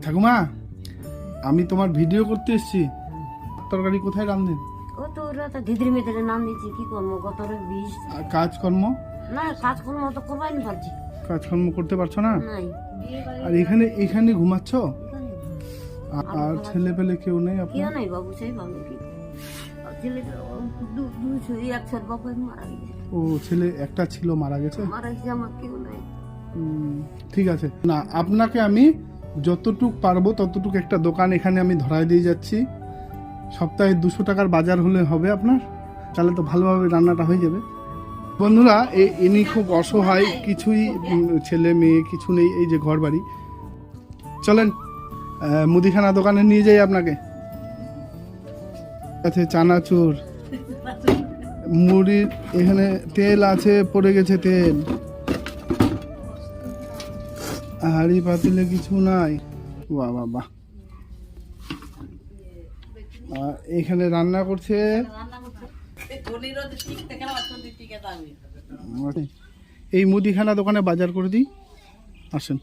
ঠাকুমা, আমি তোমার ভিডিও করতে এসেছি। তরকারি কোথায় রান্ধেন? ও তো ওরা তো দিদির মেয়েদের নাম দিয়েছি, কি করবো গতরে বিষ। আর কাজকর্ম? না কাজকর্ম তো করবাই না পারছি। কাজকর্ম করতে পারছো না? নাই। আর এখানে ঘুমাচ্ছ? এখানে। আর ছেলে পেলে কেউ নেই কেউ আপনার? নাই বাবু, সেই বাবু কি ছেলে এক ছোট বাবু মারা গেছে। ও, ছেলে একটা ছিল, মারা গেছে। মারা গেছে, আমার কেউ নাই। ঠিক আছে, না আপনাকে আমি যতটুক পারবো ততটুক একটা দোকান এখানে আমি ধরায় দিয়ে যাচ্ছি। সপ্তাহে 200 টাকার বাজার হলে হবে আপনার, তাহলে তো ভালোভাবে রান্নাটা হয়ে যাবে। বন্ধুরা, ইনি খুব অসহায়, কিছুই ছেলে মেয়ে কিছু নেই, এই যে ঘর বাড়ি। চলেন মুদিখানা দোকানে নিয়ে যাই আপনাকে। আছে চানাচুর, মুড়ির, এখানে তেল আছে, পড়ে গেছে তেল। হাড়ি পাতিলে কিছু নাই। বাহ বাহ বাহ। এখানে রান্না করছে। এই মুদিখানা দোকানে বাজার করে দিই, আসেন।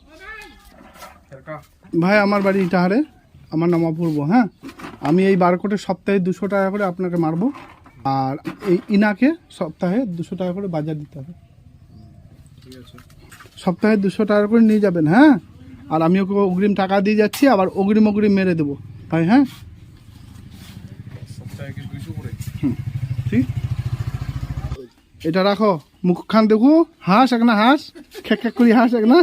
ভাই, আমার বাড়ি ইটাহারে, আমার নাম অপূর্ব। হ্যাঁ, আমি এই বারকোটে সপ্তাহে 200 টাকা করে আপনাকে মারবো, আর এই ইনাকে সপ্তাহে 200 টাকা করে বাজার দিতে হবে। সপ্তাহে 200 টাকা করে নিয়ে যাবেন। হ্যাঁ, আর আমি ওকে অগ্রিম টাকা দিয়ে যাচ্ছি, আবার অগ্রিম মেরে দেবো ভাই। হ্যাঁ, ঠিক। এটা রাখো, মুখখান দেখো, হাঁস এক না, হাঁস খেক খেক করি, হাঁস এক না।